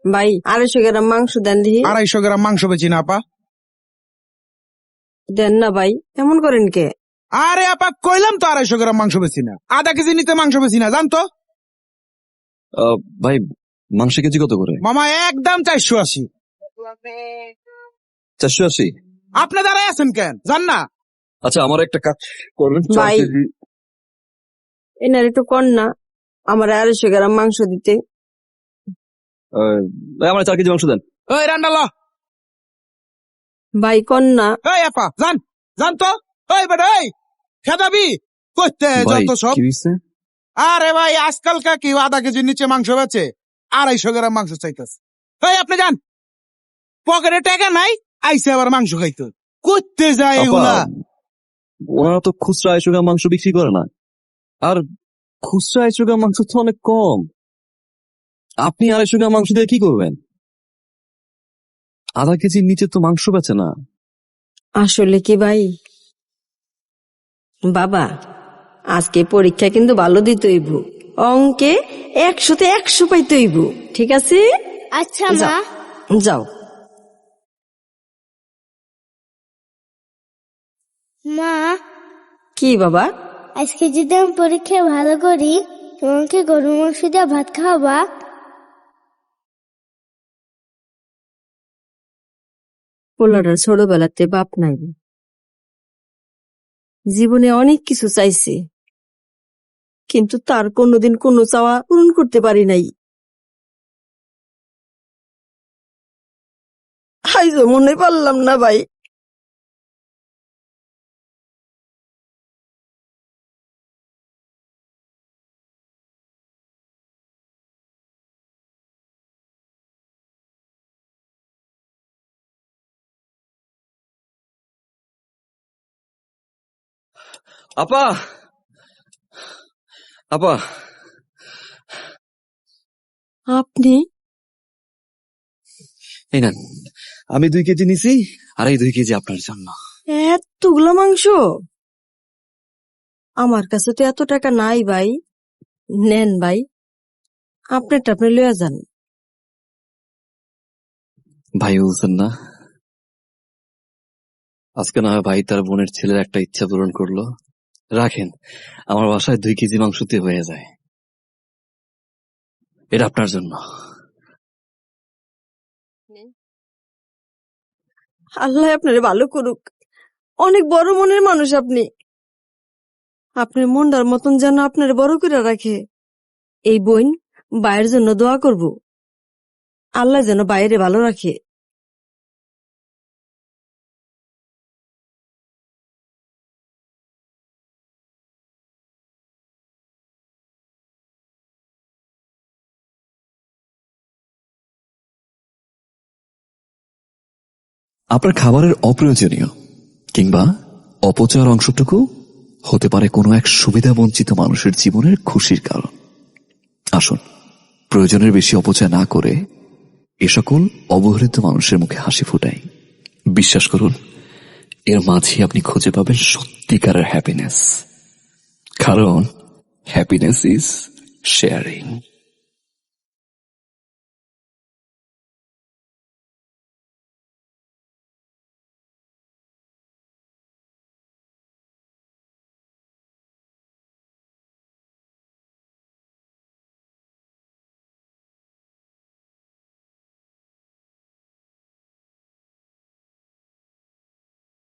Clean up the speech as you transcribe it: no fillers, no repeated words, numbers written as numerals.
ভাই 250 গ্রাম মাংস দেন দিহি। 250 গ্রাম মাংস বেচি না আপা। দেন না ভাই, এমন করেন কে? আরে আপা কইলাম তো 250 গ্রাম মাংস বেচি না, আধা কেজি নিতে মাংস বেচি না, জানতো ভাই মাংস কেজি কত করে? মামা একদম 480। 480? আপনি দাঁড়ায় আছেন কেন, জান না? আচ্ছা আমার একটা কাজ করবেন, 4 ভাই কেজি। এনার একটু কর না, আমার 250 গ্রাম মাংস দিতে। ভাই আমার 4 কেজি মাংস দেন। ওই রান্ডালো ভাই কর না। এই আপা জান, জানতো ওই বেটা এই খেদাবি করতে ভাই যত সব। কি হইছে? আরে ভাই আজকালকার কেউ আধা কেজির নিচে মাংস বেচে? 250 গ্রাম মাংস চাইতেছে। এই আপনি যান, পকেটে টাকা নাই, আইসে আবার মাংস খাইতে করতে যায় আপা এগুলা। ওনারা তো খুচরা 250 গ্রাম মাংস বিক্রি করে না, আর খুচরা 250 গ্রাম মাংস তো অনেক কম। আপনি 250 গ্রাম মাংস দিয়ে কি করবেন? আধা কেজির নিচে তো মাংস বেচে না। আসলে কি ভাই, বাবা আজকে পরীক্ষা কিন্তু ভালো দিতে হইব, অঙ্কে 100-তে 100 পাইতে হইব, ঠিক আছে? আচ্ছা মা। যাও। মা কি বাবা? আজকে যদি আমি পরীক্ষায় ভালো করি তোমাকে গরু মাংস দিয়ে ভাত খাওয়াবা? পোলাটার ছোটবেলাতে বাপ নাই, জীবনে অনেক কিছু চাইছে, কিন্তু তার কোনোদিন কোনো চাওয়া পূরণ করতে পারি নাই। আইজো মনে পারলাম না ভাই। আপা আপা আপনি? এই নেন, আমি 2 কেজি নিছি, আর এই 2 কেজি আপনার জন্য। এতগুলো মাংস? আমার কাছে তো এত টাকা নাই ভাই। নেন ভাই, আপনারটা আপনি লইয়া যান। ভাই বলছেন না, আজকে না হয় ভাই তার বোনের ছেলের একটা ইচ্ছা পূরণ করলো। রাখেন, আমার বাসায় 2 কেজি মাংস দিয়ে হয়ে যায়। এটা আপনার জন্য। আল্লাহ আপনারে ভালো করুক, অনেক বড় মনের মানুষ আপনি। আপনার মনটার মতন যেন আপনার বড় করে রাখে। এই বোন বাইরের জন্য দোয়া করব, আল্লাহ যেন বাইরে ভালো রাখে। আপনার খাবারের অপ্রয়োজনীয় কিংবা অপচয়ের অংশটুকু হতে পারে কোনো এক সুবিধা বঞ্চিত মানুষের জীবনের খুশির কারণ। আসুন, প্রয়োজনের বেশি অপচয় না করে এ সকল অবহেলিত মানুষের মুখে হাসি ফুটাই। বিশ্বাস করুন, এর মাঝে আপনি খুঁজে পাবেন সত্যিকারের হ্যাপিনেস, কারণ হ্যাপিনেস ইজ শেয়ারিং।